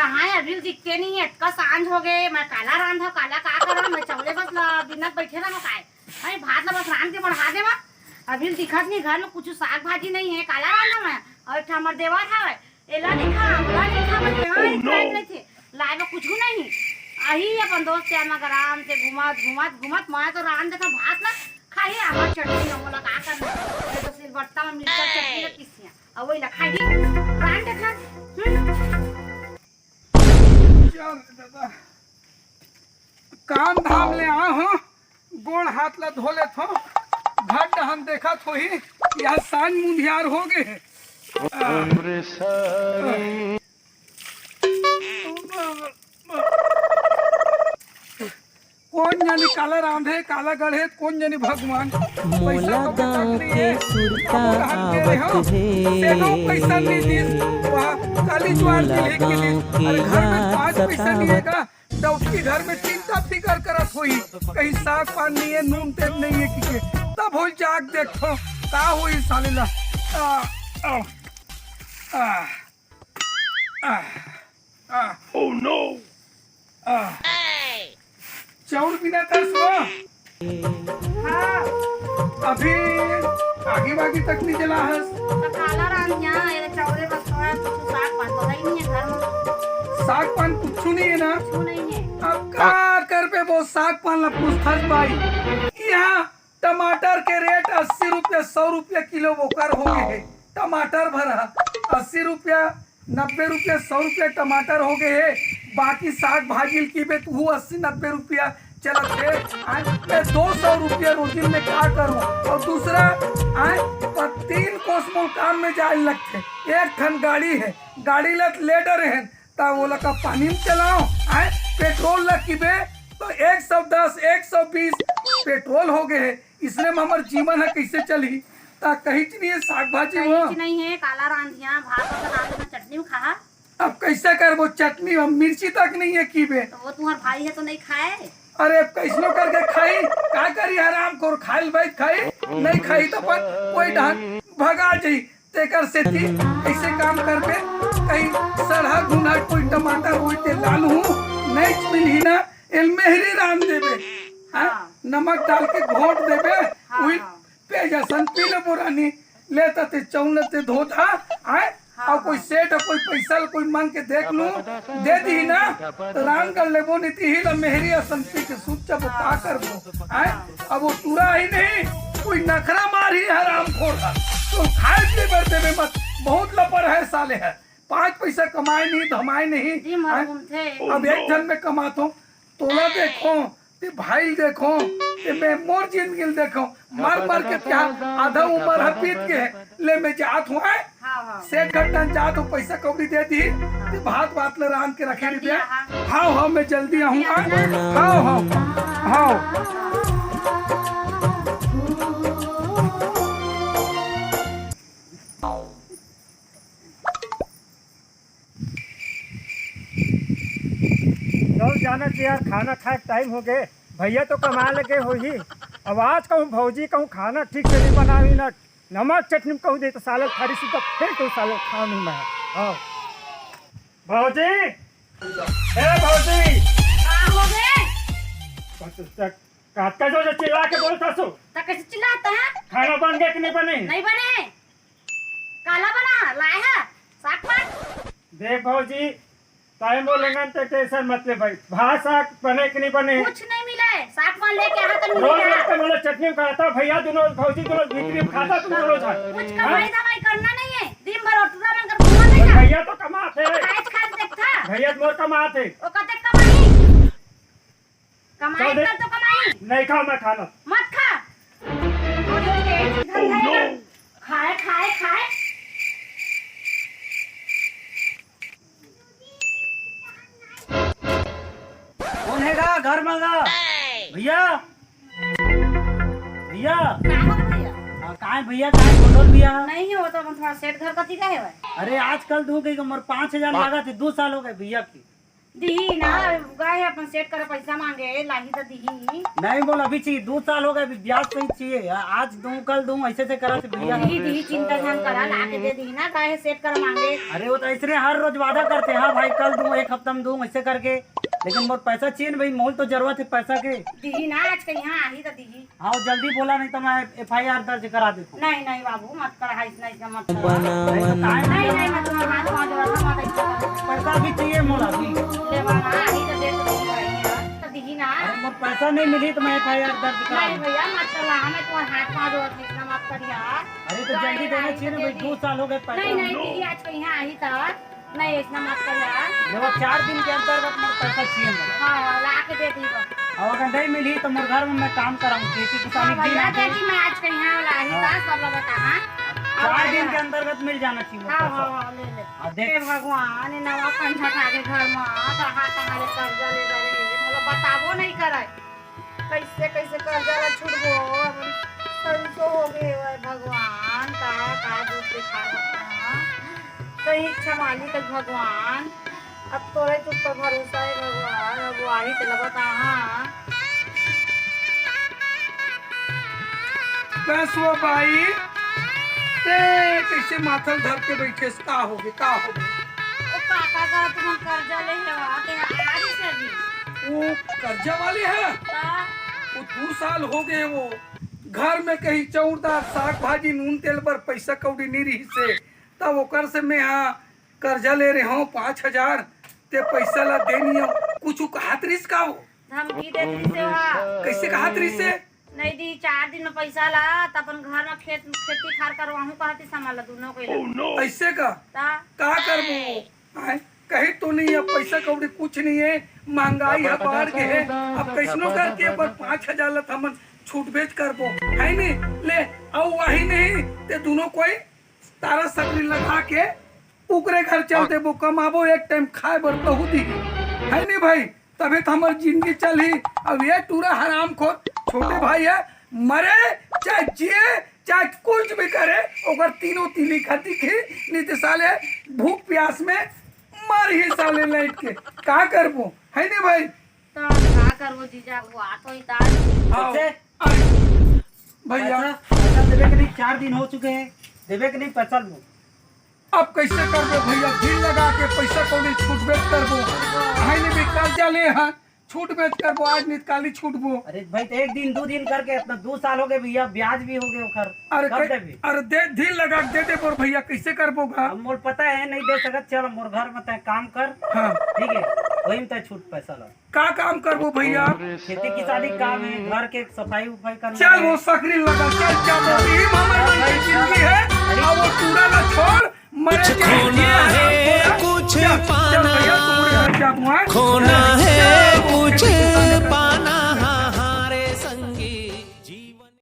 कहाँ है? अभी दिखते नहीं है। इतना सांझ हो गए, मैं काला रांधा काला का करा, मैं चौले बस बिना बैठे रहा काय अरे भात ला बस रांध के बढ़ा दे मा। अभी दिखत नहीं, घर में कुछ साग भाजी नहीं है, काला रांधा मैं और हमर देवा था एला लिखा हमरा लिखा मैं नहीं थे लाए में कुछ नहीं। आही अपन दोस्त के में आराम से घुमत मैं तो रांध देता भात ना खाई आवा चटनी हमला का करना तो सिर बट्टा में मिर्चा चटनी किसिया और वही लखाई रांध देता। काम धाम ले आ हो, गोड़ हाथ ला धो ले थो, घट हम देखा थो ही या सांझ मुंधियार हो गए। कौन जानी काला रांधे काला गढ़े, कौन जानी भगवान पैसा पैसा नहीं दी काली ज्वार के लिए अरे घर में 5 पैसा नहीं है तो उसकी घर में चिंता फिकर करत होई, कहीं साग पान नहीं है, नून तेल नहीं है कि तब हो जाग देखो का होई साले ला। ओह नो चाउर बिना तरसो अभी आगे बागी तक नहीं जला है काला रांधिया ये चौरे बस थोड़ा साग पान तो नहीं है घर में। साग पान कुछ नहीं है ना? कुछ नहीं है। अब का कर पे वो साग पान ला पूछताछ भाई। यहाँ टमाटर के रेट 80 रुपया 100 रुपया किलो वो कर हो गए। टमाटर भरा 80 रुपया 90 रुपया 100 रुपया टमाटर हो गए है। बाकी साग भाजी की बे तू 80-90 रुपया चलत है। मैं 200 रुपया रोजी में क्या करूँ और दूसरा 3 कोस मोल काम में जाए लगते। एक खन गाड़ी है, गाड़ी लत लेडर है ता वो लगा पानी में चलाओ पेट्रोल लगी बे तो 110 120 पेट्रोल हो गए है। इसलिए हमारे जीवन है कैसे चली ता कहीं नहीं है साग भाजी नहीं है काला रांधिया भात और रांध में चटनी में खा। अब कैसे कर वो चटनी और मिर्ची तक नहीं है की बे तो वो तुम्हारा भाई है तो नहीं खाए। अरे कैसनो करके खाई का करी आराम कर खाइल भाई खाई नहीं खाई तो पर कोई ढंग भगा जाई तेकर से थी ऐसे काम कर पे कहीं सड़ा गुना कोई टमाटर होते लाल हूँ नहीं मिली ना मेहरी राम देवे नमक डाल के घोट देवे वही पे जैसन पीले पुरानी लेता ते चौनते धोता आए और कोई सेठ कोई पैसा कोई मांग के देख लूं दे दी ना तो राम कर ले वो नीति ही मेहरी असंपी के सूचा बता कर वो आए अब वो तुरा ही नहीं कोई नखरा मार ही हराम खोड़ा तो खाए पी भर देवे मत बहुत लपर है साले है 5 पैसा कमाए नहीं धमाए नहीं अब एक जन में कमाता हूँ तोला देखो ते भाई देखो ते मैं मोर जिंदगी देखो मार के क्या आधा उम्र है पीत के ले मैं जात हूँ से घटना जात हूँ पैसा कौड़ी दे दी ते भात ले रांध के रखे दिया। हाँ मैं जल्दी आऊँ हाँ जाना चाहिए यार, खाना खाए टाइम हो गए। भैया तो कमा लगे हो ही। अब आज कहूँ भौजी कहूँ खाना ठीक से नहीं बनावी ना नमक चटनी कहूँ दे तो साले खारी सी तो फिर तो साले खा नहीं मैं। हाँ भौजी भौजी हो गए काट का जो चिल्ला के बोलता सो तो कैसे चिल्लाता है? खाना बन गया कि नहीं बने? नहीं बने काला बना लाए है साग पान। देख भौजी टाइम बोलेंगे तो टेंशन मत ले भाई। भात साग बने कि नहीं बने? कुछ नहीं मिला है। साग पान लेके आया तो रोज रात में चटनी खाता भैया दोनों भौजी दोनों भीतरी खाता तुम दोनों था। कुछ कमाई दवाई करना नहीं है। दिन भर ऑटोरा में कर घुमा देगा। भैया तो कमाते खाए देखता भैया मोर कमाते ओ कते कमाई कर तो कमाई नहीं खाओ मैं खाना मत खा खाए खाए खाए कौन है घर में भैया भैया कहाँ भैया कहाँ बोलो भैया नहीं हो तो थोड़ा सेट घर का है। अरे आजकल धो गई उम्र 5000 लगा थे 2 साल हो गए भैया की दी ना गए अपन सेट कर पैसा मांगे लाही तो दी। नहीं बोल अभी चाहिए, 2 साल हो गए, अभी ब्याज पे ही चाहिए। आज दूं कल दूं ऐसे से करा से भैया। दी चिंता ध्यान करा ला के दे दी ना गए सेट कर मांगे। अरे वो तो ऐसे हर रोज वादा करते हैं, हाँ भाई कल दूं, एक हफ्ता में दूं ऐसे करके, लेकिन बहुत पैसा चाहिए ना भाई, मोल तो जरूरत है पैसा के। दी ना आज कहीं यहाँ आई तो दी। हाँ जल्दी बोला, नहीं तो मैं FIR दर्ज करा देता हूँ। नहीं नहीं बाबू मत कर, इतना मत कर। नहीं नहीं मत हाथ पाँव जोड़ा मत ऐसा कर। पैसा भी चाहिए मोला अभी। ले बाबा आई तो दे तो दी ना। अरे मोर पैसा नहीं मिली तो मैं FIR दर्ज करा नहीं दूँ। भैया मत कर, हमें तुम्हारे हाथ पाँव जोड़ा इतना मत कर यार। अरे तो जल्दी देना चाहिए ना भाई, 2 साल हो गए पैसा। नहीं नहीं दीदी आज कहीं यहाँ आई था, नहीं इतना मत कर यार। देखो 4 दिन के अंतर्गत मोर पैसा चाहिए मेरा। हाँ ला के दे दी बस। और अगर नहीं मिली तो मोर घर में मैं काम कराऊँ, खेती किसानी की भैया ना दे दी मैं आज कहीं यहाँ वाला आई था सब लोग बता। हाँ 4 दिन के अंतर्गत मिल जाना चाहिए मोर हाँ पैसा। हाँ ले ले। और देख हे भगवान नवा कंठा के घर में कहाँ कहाँ कर्जा ले रहे मतलब बताबो नहीं करे कैसे कैसे कर्जा ला छुटबो। संसो हो गए है भगवान का दूध दिखा कहीं इच्छा मालिक है भगवान। अब तोरे तुझ पर भरोसा है भगवान, अब वही चला बता। हाँ पैसवा भाई ते कैसे माथल धर के बैठे का हो गए ओ काका का तुम कर्जा ले लेवा ते आज से भी वो कर्जा वाली है। वो 2 साल हो गए, वो घर में कहीं चौड़दार साग भाजी नून तेल पर पैसा कौड़ी नहीं रही से, तब ओकर से मैं यहाँ कर्जा ले रहे हूँ 5000 ते पैसा ला देनी हो। कुछ कहत रिस का हो धमकी देती से वहाँ कैसे कहत रिस से नहीं दी 4 दिन में पैसा ला त अपन घर में खेती खार करवाहू कहती संभाल दोनों के ऐसे का ता का करबो आय कहीं तो नहीं है, पैसा कौड़ी कुछ नहीं है, महंगाई है बाढ़ के है। अब कैसनो करके पर 5000 ला हमन छूट बेच करबो है नहीं ले औ वही नहीं ते दोनों कोई तारा सकरी लगा के उकरे घर चल देबो, कमाबो एक टाइम खाए बर कहू दी है नहीं भाई, तबे तो हमारी जिंदगी चली। अब ये टूरा हराम खोर छोटे भाई है, मरे चाहे जिए चाहे कुछ भी करे ओकर तीनों तीली खाती की नहीं तो साले भूख प्यास में मर ही साले लाइट के का करबो है नहीं भाई। तो का करबो जीजा हुआ तो इतार आओ, कैसे? आओ, भैया पैसा देवे के नहीं, 4 दिन हो चुके हैं, देवे के नहीं पैसा लो। अब कैसे करबो भैया, दिल लगा के पैसा कौड़ी छूट बेच करबो है नहीं भी कर्जा ले हाँ छूट बेच करबो आज निकाली छूटबो। अरे भाई तो 1 दिन 2 दिन करके अपना 2 साल हो गए भैया, ब्याज भी हो गए ओखर। अरे कब देबी? अरे दे दिल लगा के दे दे बोर भैया कैसे करबो गा। अब मोर पता है नहीं दे सकत, चल मोर घर में तय काम कर, हाँ ठीक है वही में तय छूट पैसा ला। का काम करबो भैया, खेती किसानी काम है, घर के सफाई उफाई करना चल है। वो सकरी लगा चल जाबो ई हमर मन की जिंदगी है। अब वो टूरा ना छोड़ मरे खोना है कुछ पाना, भैया तुम्हारे घर जाबो खोना है कुछ